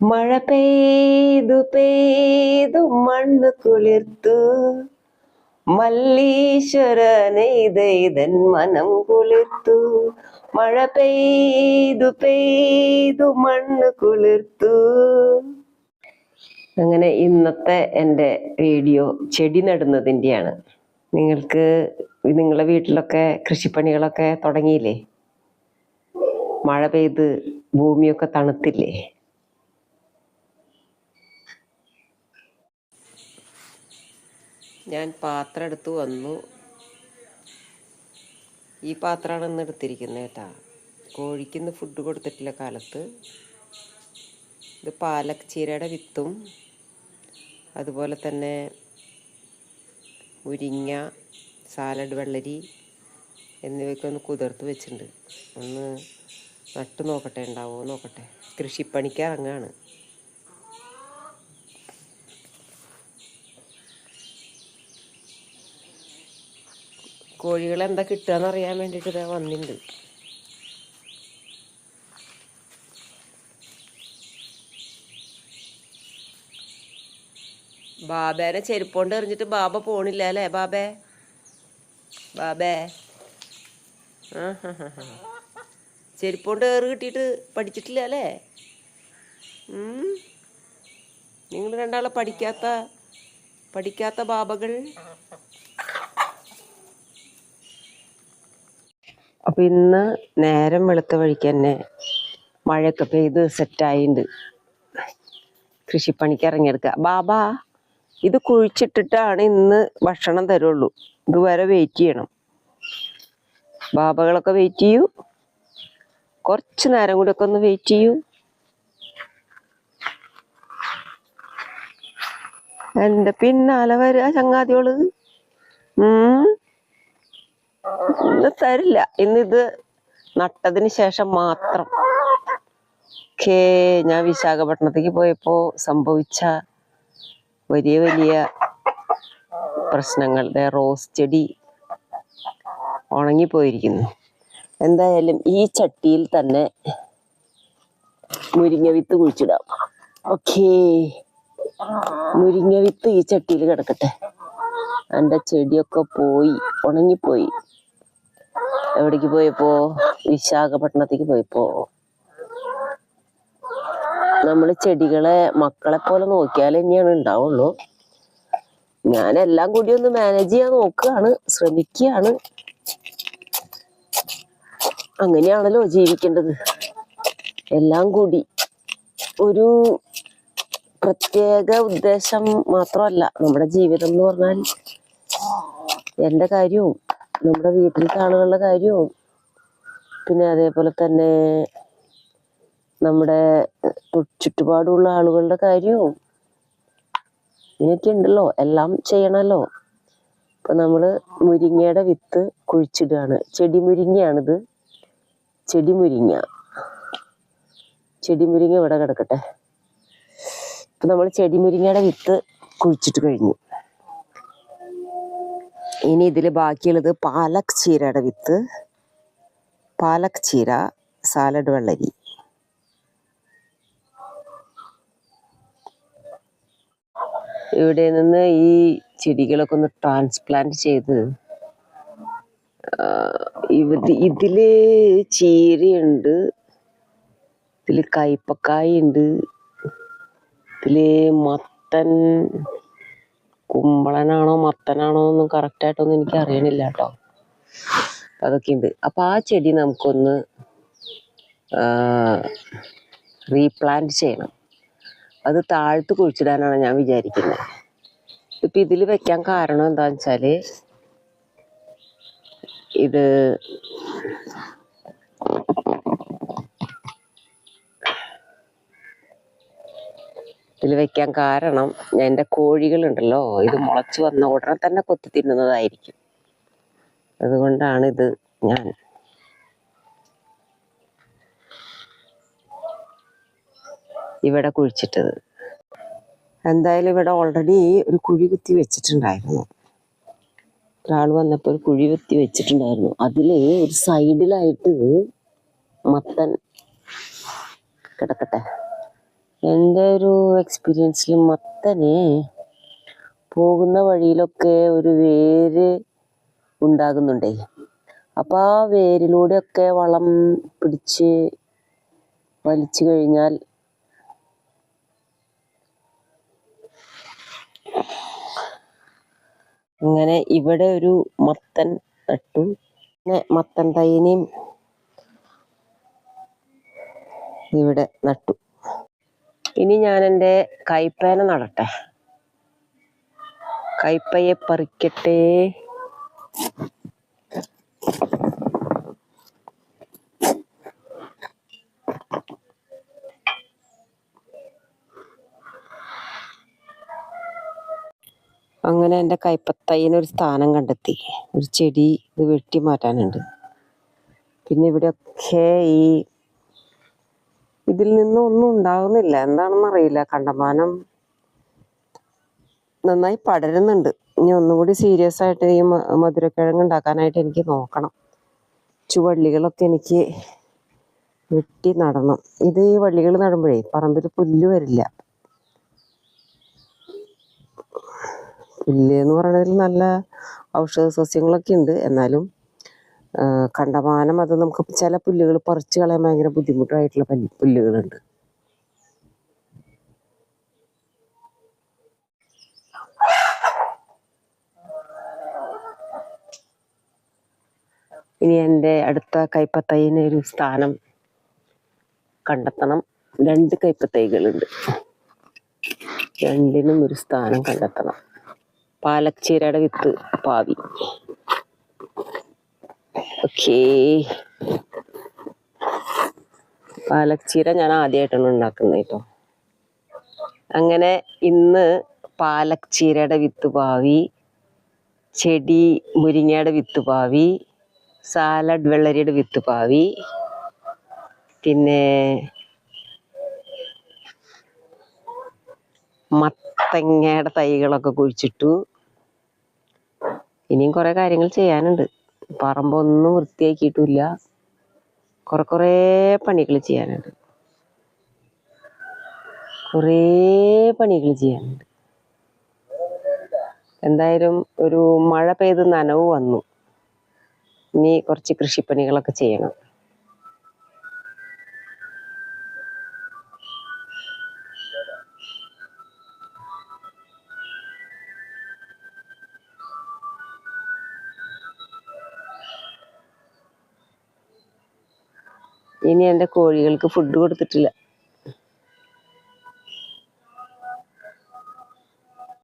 മഴ പെയ്തു പെയ്തു മണ്ണ് കുളിർത്തു മല്ലീശ്വരനെയ്തൻ മനം കുളിർത്തു. മഴ പെയ്തു പെയ്തു മണ്ണ് കുളിർത്തു. അങ്ങനെ ഇന്നത്തെ എൻ്റെ വീഡിയോ ചെടി നടുന്നതിൻ്റെയാണ്. നിങ്ങൾക്ക് നിങ്ങളെ വീട്ടിലൊക്കെ കൃഷിപ്പണികളൊക്കെ തുടങ്ങിയില്ലേ? മഴ പെയ്ത് ഭൂമിയൊക്കെ തണുത്തില്ലേ? ഞാൻ പാത്രം എടുത്ത് വന്നു. ഈ പാത്രമാണ് ഇന്ന് എടുത്തിരിക്കുന്നത് കേട്ടാ. കോഴിക്കിന്ന് ഫുഡ് കൊടുത്തിട്ടില്ല കാലത്ത്. ഇത് പാലക് ചീരയുടെ വിത്തും അതുപോലെ തന്നെ മുരിങ്ങ, സാലഡ് വെള്ളരി എന്നിവയൊക്കെ ഒന്ന് കുതിർത്ത് വെച്ചിട്ടുണ്ട്. ഒന്ന് നട്ടു നോക്കട്ടെ, ഉണ്ടാവുമോ നോക്കട്ടെ. കൃഷിപ്പണിക്ക് ഇറങ്ങാണ്. കോഴികളെന്താ കിട്ടുകയെന്ന് അറിയാൻ വേണ്ടിയിട്ട് ഇതാ വന്നിട്ടുണ്ട്. ബാബേനെ ചെരുപ്പോണ്ട് എറിഞ്ഞിട്ട് ബാബ പോണില്ല അല്ലേ? ബാബേ ബാബേ ചെരുപ്പോണ്ട് ഏറ് കിട്ടിയിട്ട് പഠിച്ചിട്ടില്ല അല്ലേ? നിങ്ങൾ രണ്ടാളെ പഠിക്കാത്ത ബാബകൾ. അപ്പം ഇന്ന് നേരം വെളുത്ത വഴിക്ക് തന്നെ മഴയൊക്കെ പെയ്ത് സെറ്റായിട്ടുണ്ട്. കൃഷിപ്പണിക്ക് ഇറങ്ങിയെടുക്കുക. ബാബാ, ഇത് കുഴിച്ചിട്ടിട്ടാണ് ഇന്ന് ഭക്ഷണം തരുള്ളൂ. ഇതുവരെ വെയിറ്റ് ചെയ്യണം. ബാബകളൊക്കെ വെയിറ്റ് ചെയ്യൂ. കുറച്ച് നേരം കൂടി ഒക്കെ ഒന്ന് വെയിറ്റ് ചെയ്യൂ. എൻ്റെ പിന്നാലെ വരിക ചങ്ങാതിയോള്. ഇന്ന് തരില്ല. ഇന്നിത് നട്ടതിന് ശേഷം മാത്രം. ഞാൻ വിശാഖപട്ടണത്തേക്ക് പോയപ്പോൾ സംഭവിച്ച വലിയ വലിയ പ്രശ്നങ്ങളുടെ റോസ് ചെടി ഉണങ്ങിപ്പോയിരിക്കുന്നു. എന്തായാലും ഈ ചട്ടിയിൽ തന്നെ മുരിങ്ങ വിത്ത് കുഴിച്ചിടാം. ഓക്കേ, മുരിങ്ങ വിത്ത് ഈ ചട്ടിയിൽ കിടക്കട്ടെ. എൻ്റെ ചെടിയൊക്കെ പോയി, ഉണങ്ങിപ്പോയി. എവിടേക്ക് പോയപ്പോ? വിശാഖപട്ടണത്തേക്ക് പോയപ്പോ. നമ്മൾ ചെടികളെ മക്കളെ പോലെ നോക്കിയാൽ തന്നെയാണ് ഉണ്ടാവുള്ളൂ. ഞാനെല്ലാം കൂടി ഒന്ന് മാനേജ് ചെയ്യാൻ നോക്കുകയാണ്, ശ്രമിക്കുകയാണ്. അങ്ങനെയാണല്ലോ ജീവിക്കേണ്ടത്. എല്ലാം കൂടി ഒരു പ്രത്യേക ഉദ്ദേശം മാത്രമല്ല നമ്മുടെ ജീവിതം എന്ന് പറഞ്ഞാൽ. എൻ്റെ കാര്യവും നമ്മുടെ വീട്ടിലത്തെ ആളുകളുടെ കാര്യവും പിന്നെ അതേപോലെ തന്നെ നമ്മുടെ ചുറ്റുപാടുള്ള ആളുകളുടെ കാര്യവും ഇങ്ങനെയൊക്കെ ഉണ്ടല്ലോ. എല്ലാം ചെയ്യണമല്ലോ. ഇപ്പൊ നമ്മള് മുരിങ്ങയുടെ വിത്ത് കുഴിച്ചിടുകയാണ്. ചെടി മുരിങ്ങയാണിത്. ചെടി മുരിങ്ങ ഇവിടെ കിടക്കട്ടെ. ഇപ്പൊ നമ്മൾ ചെടി മുരിങ്ങയുടെ വിത്ത് കുഴിച്ചിട്ട് കഴിഞ്ഞു. ഇനി ഇതിൽ ബാക്കിയുള്ളത് പാലക് ചീരയുടെ വിത്ത്, പാലക് ചീര, സാലഡ് വെള്ളരി. ഇവിടെ നിന്ന് ഈ ചെടികളൊക്കെ ഒന്ന് ട്രാൻസ്പ്ലാന്റ് ചെയ്ത് ഇതില് ചീരയുണ്ട്, ഇതില് കയ്പക്കായുണ്ട്, ഇതില് മത്തൻ, കുമ്പളനാണോ മത്തനാണോ ഒന്നും കറക്റ്റായിട്ടൊന്നും എനിക്ക് അറിയണില്ല കേട്ടോ. അതൊക്കെ ഉണ്ട്. അപ്പൊ ആ ചെടി നമുക്കൊന്ന് റീപ്ലാന്റ് ചെയ്യണം. അത് താഴ്ത്ത് കുഴിച്ചിടാനാണ് ഞാൻ വിചാരിക്കുന്നത്. ഇപ്പൊ ഇതിൽ വെക്കാൻ കാരണം എന്താന്ന് വെച്ചാല്, ഇത് ഇതിൽ വെക്കാൻ കാരണം എൻ്റെ കോഴികളുണ്ടല്ലോ, ഇത് മുളച്ച് വന്ന ഉടനെ തന്നെ കൊത്തി തിന്നുന്നതായിരിക്കും. അതുകൊണ്ടാണ് ഇത് ഞാൻ ഇവിടെ കുഴിച്ചിട്ടത്. എന്തായാലും ഇവിടെ ഓൾറെഡി ഒരു കുഴി കുത്തി വെച്ചിട്ടുണ്ടായിരുന്നു. ഒരാൾ വന്നപ്പോൾ ഒരു കുഴി കുത്തി വെച്ചിട്ടുണ്ടായിരുന്നു. അതില് ഒരു സൈഡിലായിട്ട് മത്തൻ കിടക്കട്ടെ. എൻ്റെ ഒരു എക്സ്പീരിയൻസിൽ മത്തന് പോകുന്ന വഴിയിലൊക്കെ ഒരു വേര് ഉണ്ടാകുന്നുണ്ടേ. അപ്പോൾ ആ വേരിലൂടെയൊക്കെ വളം പിടിച്ച് വലിച്ചു കഴിഞ്ഞാൽ അങ്ങനെ ഇവിടെ ഒരു മത്തൻ നട്ടു. മത്തൻ തൈനെയും ഇവിടെ നട്ടു. ഇനി ഞാൻ എൻ്റെ കൈപ്പേന നടട്ടെ. കൈപ്പയെ പറിക്കട്ടെ. അങ്ങനെ എൻ്റെ കൈപ്പത്തൈനൊരു സ്ഥാനം കണ്ടെത്തി. ഒരു ചെടി ഇത് വെട്ടി മാറ്റാനുണ്ട്. പിന്നെ ഇവിടെയൊക്കെ ഇതിൽ നിന്നും ഒന്നും ഉണ്ടാകുന്നില്ല. എന്താണെന്നറിയില്ല. കണ്ടമാനം നന്നായി പടരുന്നുണ്ട്. ഇനി ഒന്നും കൂടി സീരിയസ് ആയിട്ട് ഈ മധുരക്കിഴങ്ങ് ഉണ്ടാക്കാനായിട്ട് എനിക്ക് നോക്കണം. ചുവള്ളികളൊക്കെ എനിക്ക് വെട്ടി നടണം. ഇത് ഈ വള്ളികൾ നടുമ്പോഴേ പറമ്പിൽ പുല്ല് വരില്ല. പുല്ല് എന്ന് പറയുന്നതിൽ നല്ല ഔഷധ സസ്യങ്ങളൊക്കെ ഉണ്ട്. എന്നാലും കണ്ടമാനം അത് നമുക്ക് ചില പുല്ലുകൾ പറിച്ച് കളയാൻ ഭയങ്കര ബുദ്ധിമുട്ടായിട്ടുള്ള പുല്ലുകളുണ്ട്. ഇനി എൻ്റെ അടുത്ത കൈപ്പത്തൈന് ഒരു സ്ഥാനം കണ്ടെത്തണം. 2 കൈപ്പത്തൈകളുണ്ട്. രണ്ടിനും ഒരു സ്ഥാനം കണ്ടെത്തണം. പാലച്ചീരയുടെ വിത്ത് പാവി. ഓക്കേ, പാലച്ചീര ഞാൻ ആദ്യമായിട്ടാണ് ഉണ്ടാക്കുന്നത് കേട്ടോ. അങ്ങനെ ഇന്ന് പാലച്ചീരയുടെ വിത്ത് പാവി, ചെടി മുരിങ്ങയുടെ വിത്ത് പാവി, സാലഡ് വെള്ളരിയുടെ വിത്ത് പാവി, പിന്നെ മത്തങ്ങയുടെ തൈകളൊക്കെ കുഴിച്ചിട്ടു. ഇനിയും കുറേ കാര്യങ്ങൾ ചെയ്യാനുണ്ട്. പറമ്പൊന്നും വൃത്തിയാക്കിയിട്ടില്ല. കുറേ പണികൾ ചെയ്യാനുണ്ട്. എന്തായാലും ഒരു മഴ പെയ്ത് നനവ് വന്നു. ഇനി കുറച്ച് കൃഷിപ്പണികളൊക്കെ ചെയ്യണം. ഇനി എൻ്റെ കോഴികൾക്ക് ഫുഡ് കൊടുത്തിട്ടില്ല.